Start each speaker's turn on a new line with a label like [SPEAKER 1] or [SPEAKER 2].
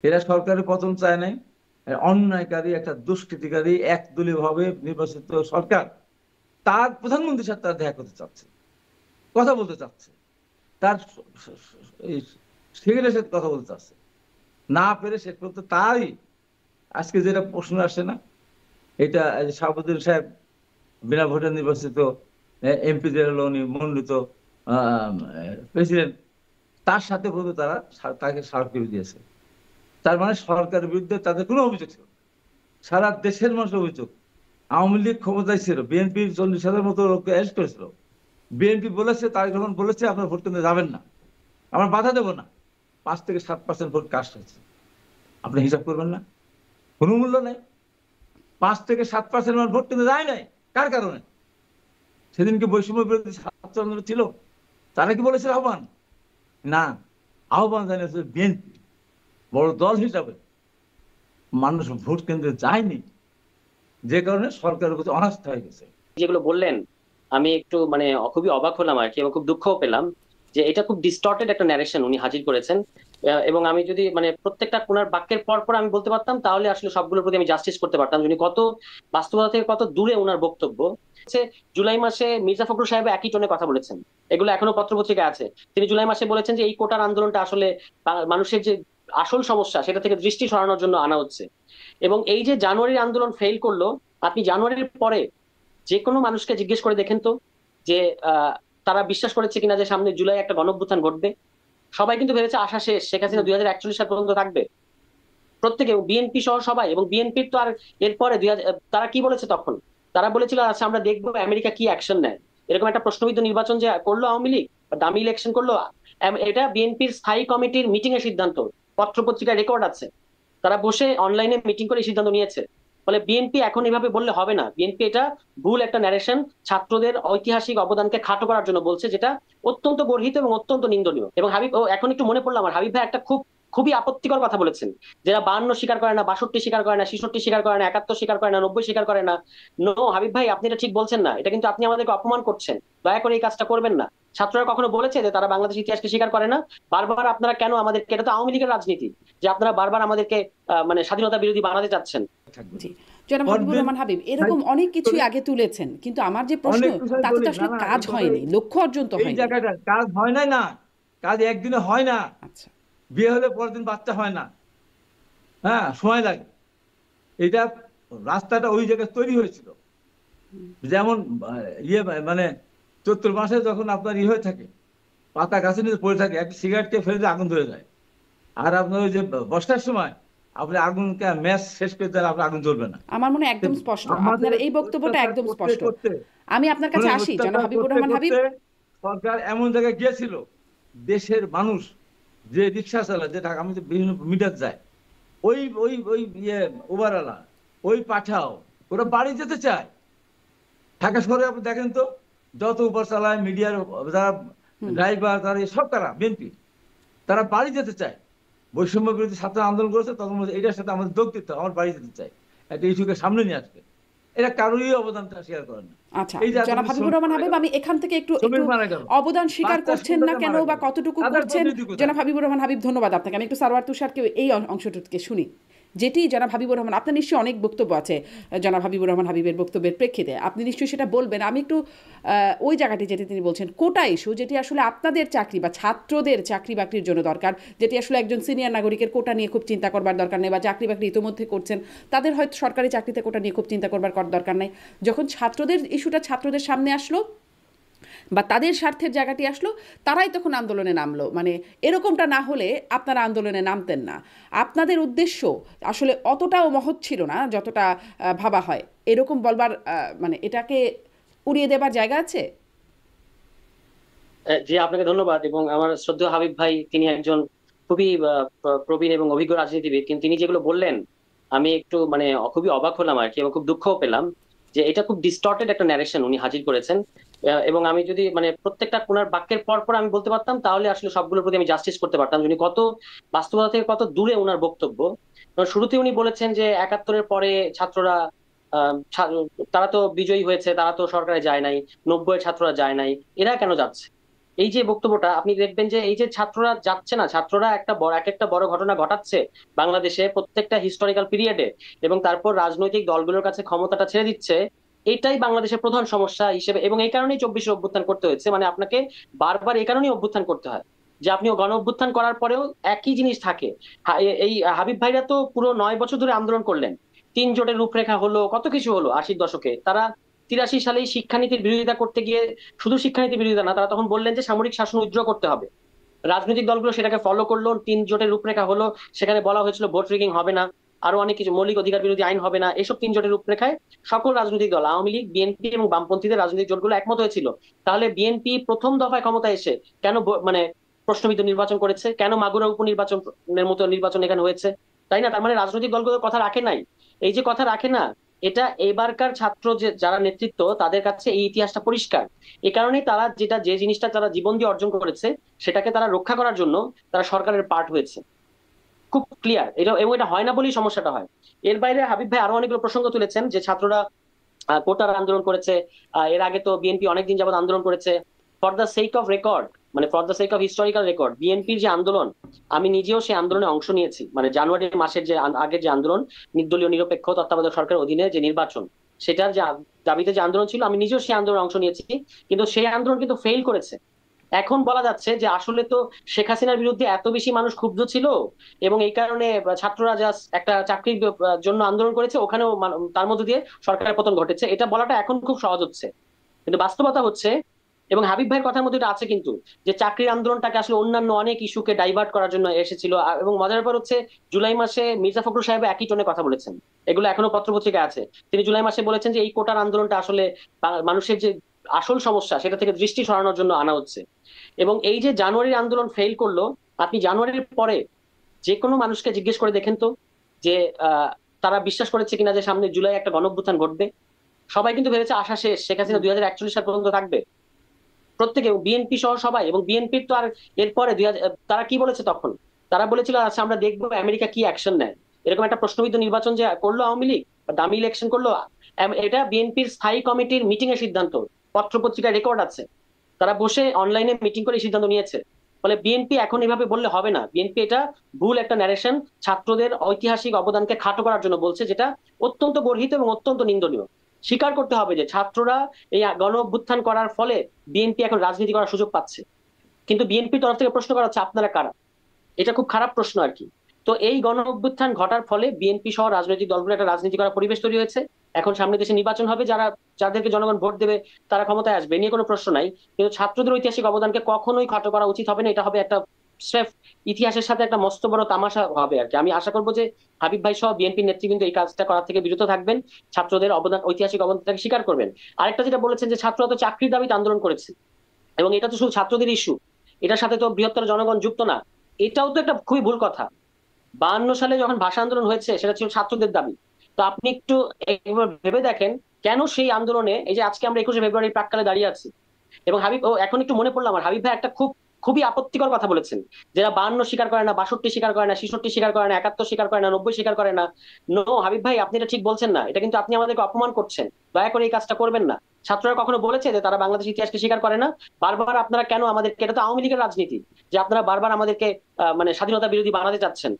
[SPEAKER 1] এরা সরকারের পতন চায় নাই। অন্যায়কারী একটা দুষ্কৃতিকারী একদলীয় ভাবে নির্বাচিত সরকার তার প্রধানমন্ত্রীর সাথে তারা দেখা করতে চাচ্ছে, কথা বলতে চাচ্ছে, তার এই সেক্রেটারির সাথে কথা বলতে চাচ্ছে, না পেরে শেষ পর্যন্ত তাই আজকে যেটা প্রশ্ন আসে না, এটা শাহাবুদ্দিন সাহেব বিনা ভোটে নির্বাচিত এমপিদের হলো উনি মনোনীত প্রেসিডেন্ট, তার সাথে পর্যন্ত তারা তাকে স্মারকলিপি দিয়েছে। তার মানে সরকারের বিরুদ্ধে তাদের কোনো অভিযোগ ছিল না। সারা দেশের মানুষের অভিযোগ, আওয়ামী লীগ ক্ষমতায় ছিল, বিএনপি 40,000 মতো লোককে অ্যারেস্ট করেছিল। বিএনপি বলেছে, তারা যখন বলেছে আপনার ভোট কেন্দ্রে যাবেন না, আমরা বাধা দেবো না, 5 থেকে 7% ভোট কাস্ট হয়েছে। আপনি হিসাব করবেন না, কোনো মূল্য নেই। 5 থেকে 7% আমার ভোট কেন্দ্রে যায় নাই, কার কারণে? সেদিনকে বৈষম্য বিরোধী ছাত্র আন্দোলন ছিল, তারা কি বলেছে আহ্বান? না, আহ্বান জানিয়েছে বিএনপি বড় দল হিসাবে। মানুষ ভোট কেন্দ্রে যায়নি, যে কারণে সরকারের প্রতি অনাস্থা হয়ে গেছে।
[SPEAKER 2] যেগুলো বললেন আমি একটু খুবই অবাক হলাম আর কি, এবং খুব দুঃখও পেলাম যে এটা খুব ডিস্টর্টেড একটা ন্যারেশন উনি হাজির করেছেন। এবং আমি যদি প্রত্যেকটা কোনার বাক্যের পর পর আমি বলতে পারতাম, তাহলে আসলে সবগুলোর প্রতি আমি জাস্টিস করতে পারতাম, যিনি কত বাস্তবতা থেকে কত দূরে ওনার বক্তব্য। হচ্ছে জুলাই মাসে মির্জা ফখরুল সাহেব একই টোনে কথা বলেছেন, এগুলো এখনো পত্রপত্রিকায় আছে। তিনি জুলাই মাসে বলেছেন যে এই কোটার আন্দোলনটা আসলে মানুষের যে আসল সমস্যা সেটা থেকে দৃষ্টি সরানোর জন্য আনা হচ্ছে। এবং এই যে জানুয়ারির আন্দোলন ফেল করলো, আপনি জানুয়ারির পরে যে কোনো মানুষকে জিজ্ঞেস করে দেখেন তো যে আহ, তারা বিশ্বাস করেছে কিনা যে সামনে জুলাই একটা গণঅভ্যুত্থান ঘটবে। সবাই কিন্তু ভেবেছে আশা শেষ, শেখ হাসিনা 2041 সাল পর্যন্ত থাকবে। প্রত্যেকে, বিএনপি সহ সবাই, এবং বিএনপির তো আর এরপরে তারা কি বলেছে তখন? তারা বলেছিল আচ্ছা আমরা দেখবো আমেরিকা কি অ্যাকশন নেয়। এরকম একটা প্রশ্নবিদ্ধ নির্বাচন যে করলো আওয়ামী লীগ, বা দামি ইলেকশন করলো, এটা বিএনপির স্থায়ী কমিটির মিটিং এর সিদ্ধান্ত, পত্রপত্রিকায় রেকর্ড আছে। তারা বসে অনলাইনে মিটিং করে এই সিদ্ধান্ত নিয়েছে। ফলে বিএনপি এখন এভাবে বললে হবে না, বিএনপি এটা ভুল একটা ন্যারেশন ছাত্রদের ঐতিহাসিক অবদানকে খাটো করার জন্য বলছে, যেটা অত্যন্ত গর্হিত এবং অত্যন্ত নিন্দনীয়। এবং হাবিব, ও এখন একটু মনে পড়লো আমার, হাবিব ভাই একটা খুবই আপত্তিকর কথা বলেছেন, যারা 52 স্বীকার করে না, 62 স্বীকার করে না, 66 স্বীকার করে না, 71 স্বীকার করে না, 90 স্বীকার করে না। নো হাবিব ভাই, আপনি এটা ঠিক বলছেন না, এটা কিন্তু আপনি আমাদেরকে অপমান করছেন। দয়া করে এই কাজটা করবেন না। ছাত্ররা কখনো বলেছে যে তারা বাংলাদেশ ইতিহাসকে স্বীকার করে না? বারবার আপনারা কেন আমাদেরকে, এটা তো আওয়ামী লীগের রাজনীতি, যে আপনারা বারবার আমাদেরকে স্বাধীনতা বিরোধী বানাতে চাচ্ছেন।
[SPEAKER 1] থাকবে
[SPEAKER 3] জি,
[SPEAKER 1] না।
[SPEAKER 3] জনাব হাবিবুর
[SPEAKER 1] করবেন,
[SPEAKER 3] রহমান হাবিব
[SPEAKER 1] তাই
[SPEAKER 3] এরকম অনেক কিছুই
[SPEAKER 1] করে
[SPEAKER 3] আগে তুলেছেন, কিন্তু আমার যে প্রশ্ন,
[SPEAKER 1] অনেক কিছু
[SPEAKER 3] তাতে
[SPEAKER 1] বলি
[SPEAKER 3] তো
[SPEAKER 1] না,
[SPEAKER 3] আসলে
[SPEAKER 1] না
[SPEAKER 3] কাজ
[SPEAKER 1] এই কথা,
[SPEAKER 3] হয়নি, লক্ষ্য অর্জন তো
[SPEAKER 1] এই
[SPEAKER 3] হয়নি।
[SPEAKER 1] জায়গাটা কাজ হয় নাই না, কাজ একদিনে হয় না।
[SPEAKER 3] আচ্ছা।
[SPEAKER 1] বিয়ে হলে পরের দিন বাচ্চা হয় না, হ্যাঁ সময় লাগে। এটা রাস্তাটা ওই জায়গায় তৈরি হয়েছিল। যেমন ইয়ে মানে চৈত্র মাসে যখন আপনার ইয়ে হয়ে থাকে, পাতা গাছের নিচে পড়ে থাকে, একটা সিগারেটকে ফেলে দিয়ে আগুন ধরে যায়। আর আপনার ওই যে বর্ষার সময় আপনি আগুনকে ম্যাচ শেষ করে দিলে আপনার আগুন জ্বলবে না।
[SPEAKER 3] আমার মনে হয়
[SPEAKER 1] তো
[SPEAKER 3] একদম স্পষ্ট, আপনার
[SPEAKER 1] আমাদের
[SPEAKER 3] এই বক্তব্যটা
[SPEAKER 1] অত্যাচার
[SPEAKER 3] একদম
[SPEAKER 1] করতে
[SPEAKER 3] স্পষ্ট।
[SPEAKER 1] করতে,
[SPEAKER 3] আমি আপনার কাছে
[SPEAKER 1] শোনেন,
[SPEAKER 3] আসি জনাব
[SPEAKER 1] অত্যাচার
[SPEAKER 3] হাবিবুর
[SPEAKER 1] করতে
[SPEAKER 3] রহমান হাবিব।
[SPEAKER 1] করতে সরকার এমন জায়গায় গিয়েছিল, দেশের মানুষ যে রিক্সা চালায়, যে ঢাকা, আমি তো বিভিন্ন মিটার যায়, ওই ওই ওই ইয়ে উবারওয়ালা, ওই পাঠাও, ওরা বাড়ি যেতে চায়। ঢাকা শহরে আপনি দেখেন তো, যত উবার চালায় মিডিয়ার যারা
[SPEAKER 3] হুম।
[SPEAKER 1] ড্রাইভার, তারা সব কারা বিএনপি, তারা বাড়ি যেতে চায়। বৈষম্য বিরোধী ছাত্র আন্দোলন করেছে, তখন বলছে এটার সাথে আমাদের যোগ দিতে হবে, আমার বাড়ি যেতে চাই, একটা ইস্যুকে সামনে নিয়ে আসবে। এরা কারোরই অবদানটা স্বীকার করেন না।
[SPEAKER 3] আচ্ছা,
[SPEAKER 1] এই যে
[SPEAKER 3] জনাব
[SPEAKER 1] এতগুলি
[SPEAKER 3] হাবিবুর
[SPEAKER 1] শ্রমিক
[SPEAKER 3] রহমান
[SPEAKER 1] মারা
[SPEAKER 3] হাবিব,
[SPEAKER 1] গেল,
[SPEAKER 3] আমি এখান থেকে একটু একটু
[SPEAKER 1] শ্রমিক মারা গেল,
[SPEAKER 3] অবদান স্বীকার
[SPEAKER 1] বাচ্চা
[SPEAKER 3] করছেন না
[SPEAKER 1] শিশুরা
[SPEAKER 3] কেন
[SPEAKER 1] মারা
[SPEAKER 3] বা
[SPEAKER 1] গেল,
[SPEAKER 3] কতটুকু
[SPEAKER 1] তাদের
[SPEAKER 3] করছেন,
[SPEAKER 1] প্রতিনিধি কোথায়?
[SPEAKER 3] জনাব হাবিবুর রহমান হাবিব ধন্যবাদ আপনাকে। আমি একটু সারওয়ার তুষারকে এই অংশটুকে শুনি, যেটি জনাব হাবিবুর রহমান, আপনার নিশ্চয়ই অনেক বক্তব্য আছে জনাব হাবিবুর রহমান হাবিবের বক্তব্যের প্রেক্ষিতে, আপনি নিশ্চয়ই সেটা বলবেন। আমি একটু ওই জায়গাটি যেটি তিনি বলছেন কোটা ইস্যু, যেটি আসলে আপনাদের চাকরি বা ছাত্রদের চাকরি বাকরির জন্য দরকার, যেটি আসলে একজন সিনিয়র নাগরিকের কোটা নিয়ে খুব চিন্তা করবার দরকার নেই, বা চাকরি বাকরি ইতিমধ্যে করছেন তাদের হয়তো সরকারি চাকরিতে কোটা নিয়ে খুব চিন্তা করবার দরকার নেই। যখন ছাত্রদের ইস্যুটা ছাত্রদের সামনে আসলো বা তাদের স্বার্থের জায়গাটি আসলো, তারাই তখন আন্দোলনে নামলো। মানে এরকমটা না হলে আপনারা আন্দোলনে নামতেন না। আপনাদের উদ্দেশ্য আসলে অতটাও মহৎ ছিল না যতটা ভাবা হয়, এরকম বলবার মানে এটাকে উড়িয়ে দেবার জায়গা আছে।
[SPEAKER 2] জি, আপনাকে ধন্যবাদ। এবং আমার শ্রদ্ধেয় হাবিব ভাই, তিনি একজন খুবই প্রবীণ এবং অভিজ্ঞ রাজনীতিবিদ, কিন্তু তিনি যেগুলো বললেন আমি একটু খুবই অবাক হলাম আর কি, এবং খুব দুঃখও পেলাম যে এটা খুব ডিস্টর্টেড একটা ন্যারেশন উনি হাজির করেছেন। এবং আমি যদি প্রত্যেকটা কোনার বাক্যের পর পর আমি বলতে পারতাম, তাহলে আসলে সবগুলোর প্রতি আমি জাস্টিস করতে পারতাম, যিনি কত বাস্তবতা থেকে কত দূরে ওনার বক্তব্য। কারণ শুরুতে উনি বলেছেন যে 71-এর পরে ছাত্ররা তারা তো বিজয়ী হয়েছে, তারা তো সরকারে যায় নাই, 90-এর ছাত্ররা যায় নাই, এরা কেন যাচ্ছে? এই যে বক্তব্যটা আপনি দেখবেন যে এই যে ছাত্ররা যাচ্ছে না, ছাত্ররা একটা বড় এক একটা বড় ঘটনা ঘটাচ্ছে বাংলাদেশে প্রত্যেকটা হিস্টোরিক্যাল পিরিয়ডে, এবং তারপর রাজনৈতিক দলগুলোর কাছে ক্ষমতাটা ছেড়ে দিচ্ছে। এটাই বাংলাদেশের প্রধান সমস্যা হিসেবে, এবং এই কারণেই 24-এ অভ্যুত্থান করতে হয়েছে। মানে আপনাকে বারবার এই কারণেই অভ্যুত্থান করতে হয় যে আপনি গণ অভ্যুত্থান করার পরেও একই জিনিস থাকে। এই হাবিব ভাইরা তো পুরো 9 বছর ধরে আন্দোলন করলেন, 3 জোটের রূপরেখা হলো, কত কিছু হলো 80-র দশকে। তারা 83 সালেই শিক্ষানীতির বিরোধিতা করতে গিয়ে, শুধু শিক্ষানীতির বিরোধিতা না, তারা তখন বললেন যে সামরিক শাসন উইথড্র করতে হবে। রাজনৈতিক দলগুলো সেটাকে ফলো করলো, 3 জোটের রূপরেখা হলো, সেখানে বলা হয়েছিল ভোট রিগিং হবে না, আরো অনেক কিছু, মৌলিক অধিকার বিরোধী আইন হবে না। এসব 3 জোটের রূপরেখায় সকল রাজনৈতিক দল, আওয়ামী লীগ, বিএনপি এবং বামপন্থীদের রাজনৈতিক জোটগুলো একমত হয়েছিল। তাহলে বিএনপি প্রথম দফায় ক্ষমতা এসে কেন মানে প্রশ্নবিদ্ধ নির্বাচন করেছে? কেন মাগুরা উপনির্বাচনের মতো নির্বাচন এখানে হয়েছে? তাই না? তার মানে রাজনৈতিক দলগুলো কথা রাখে নাই। এই যে কথা রাখে না, এটা এবারকার ছাত্র যে যারা নেতৃত্ব, তাদের কাছে এই ইতিহাসটা পরিষ্কার। এ কারণেই তারা যে জিনিসটা তারা জীবন দিয়ে অর্জন করেছে, সেটাকে তারা রক্ষা করার জন্য তারা সরকারের পার্ট হয়েছে। খুব ক্লিয়ার এটা, এবং এটা হয় না বলেই সমস্যাটা হয়। এর বাইরে হাবিব ভাই আরো অনেকগুলো প্রসঙ্গ তুলেছেন যে ছাত্ররা কোটার আন্দোলন করেছে। এর আগে তো বিএনপি অনেকদিন যাবত আন্দোলন করেছে। For the sake of record, মানে for the sake of historical record, বিএনপির যে আন্দোলন, আমি নিজেও সেই আন্দোলনে অংশ নিয়েছি। মানে জানুয়ারি মাসের যে আগের যে আন্দোলন, নির্দলীয় নিরপেক্ষ তত্ত্বাবধায়ক সরকারের অধীনে যে নির্বাচন, সেটার যে দাবিতে যে আন্দোলন ছিল, আমি নিজেও সেই আন্দোলনে অংশ নিয়েছি। কিন্তু সেই আন্দোলন কিন্তু ফেল করেছে। এখন বলা যাচ্ছে যে আসলে তো শেখ হাসিনার বিরুদ্ধে এত বেশি মানুষ ক্ষুব্ধ ছিল, এবং এই কারণে ছাত্ররা জাস্ট একটা চাকরির জন্য আন্দোলন করেছে, ওখানেও তার মধ্যে দিয়ে সরকারের পতন ঘটেছে। এটা বলাটা এখন খুব সহজ হচ্ছে, কিন্তু বাস্তবতা হচ্ছে, এবং হাবিব ভাইয়ের কথার মধ্যে এটা আছে কিন্তু, যে চাকরির আন্দোলনটাকে আসলে অন্যান্য অনেক ইস্যুকে ডাইভার্ট করার জন্য এসেছিল। এবং মজার ব্যাপার হচ্ছে, জুলাই মাসে মির্জা ফখরুল সাহেব একই টোনে কথা বলেছেন, এগুলো এখনো পত্রপত্রিকায় আছে। তিনি জুলাই মাসে বলেছেন যে এই কোটার আন্দোলনটা আসলে মানুষের যে আসল সমস্যা, সেটা থেকে দৃষ্টি সরানোর জন্য আনা হচ্ছে। এবং এই যে জানুয়ারির আন্দোলন ফেল করলো, আপনি জানুয়ারির পরে যে কোনো মানুষকে জিজ্ঞেস করে দেখেন তো যে তারা বিশ্বাস করেছে কিনা যে সামনে জুলাই একটা গণঅভ্যুত্থান ঘটবে। সবাই কিন্তু ভেবেছে আশা শেষ, শেখ হাসিনা 2041 সাল পর্যন্ত থাকবে, প্রত্যেকে, বিএনপি সহ সবাই। এবং বিএনপির তো আর এরপরে তারা কি বলেছে তখন? তারা বলেছিল আচ্ছা আমরা দেখবো আমেরিকা কি অ্যাকশন নেয়। এরকম একটা প্রশ্নবিদ্ধ নির্বাচন যে করলো আওয়ামী লীগ, দামি ইলেকশন করলো, এটা বিএনপির স্থায়ী কমিটির মিটিং এর সিদ্ধান্ত, পত্রপত্রিকায় রেকর্ড আছে। তারা বসে অনলাইনে মিটিং করে সিদ্ধান্ত নিয়েছে। ফলে বিএনপি এখন এভাবে বললে হবে না। বিএনপি এটা ভুল একটা ন্যারেশন, ছাত্রদের ঐতিহাসিক অবদানকে খাটো করার জন্য বলছে, যেটা অত্যন্ত গর্হিত এবং অত্যন্ত নিন্দনীয়। স্বীকার করতে হবে যে ছাত্ররা এই গণ অভ্যুত্থান করার ফলে বিএনপি এখন রাজনীতি করার সুযোগ পাচ্ছে। কিন্তু বিএনপির তরফ থেকে প্রশ্ন করা হচ্ছে আপনারা কারা? এটা খুব খারাপ প্রশ্ন আর কি। তো এই গণ অভ্যুত্থান ঘটার ফলে বিএনপি সহ রাজনৈতিক দলগুলো একটা রাজনীতি করার পরিবেশ তৈরি হয়েছে। এখন সামনে দেশে নির্বাচন হবে, যাদেরকে জনগণ ভোট দেবে তারা ক্ষমতায় আসবে, নিয়ে কোনো প্রশ্ন নাই। কিন্তু ছাত্রদের ঐতিহাসিক অবদানকে কখনোই খাটো করা উচিত হবে না। এটা হবে একটা স্রেফ ইতিহাসের সাথে একটা মস্ত বড় তামাশা হবে আর কি। আমি আশা করবো যে হাবিব ভাই সহ বিএনপি নেতৃবৃন্দ এই কাজটা করার থেকে বিরত থাকবেন, ছাত্রদের অবদান, ঐতিহাসিক অবদানটাকে স্বীকার করবেন। আরেকটা যেটা বলেছেন যে ছাত্ররা তো চাকরির দাবিতে আন্দোলন করেছে, এবং এটা তো শুধু ছাত্রদের ইস্যু, এটার সাথে তো বৃহত্তর জনগণ যুক্ত না। এটাও তো একটা খুবই ভুল কথা। 52 সালে যখন ভাষা আন্দোলন হয়েছে, সেটা ছিল ছাত্রদের দাবি। তো আপনি একটু একবার ভেবে দেখেন, কেন সেই আন্দোলনে, এই যে আজকে আমরা 21শে ফেব্রুয়ারি প্রাককালে দাঁড়িয়ে আছি। এবং হাবিব, ও এখন একটু মনে পড়লো আমার, হাবিব ভাই একটা খুবই আপত্তিকর কথা বলেছেন, যারা 52 স্বীকার করে না, 62 স্বীকার করে না, 66 স্বীকার করে না, 71 স্বীকার করে না, 90 স্বীকার করে না। নো হাবিব ভাই, আপনি এটা ঠিক বলছেন না। এটা কিন্তু আপনি আমাদেরকে অপমান করছেন। দয়া করে এই কাজটা করবেন না। ছাত্ররা কখনো বলেছে যে তারা বাংলাদেশ ইতিহাসকে স্বীকার করে না? বারবার আপনারা কেন আমাদেরকে, এটা তো আওয়ামী লীগের রাজনীতি, যে আপনারা বারবার আমাদেরকে মানে স্বাধীনতা বিরোধী বানাতে চাচ্ছেন।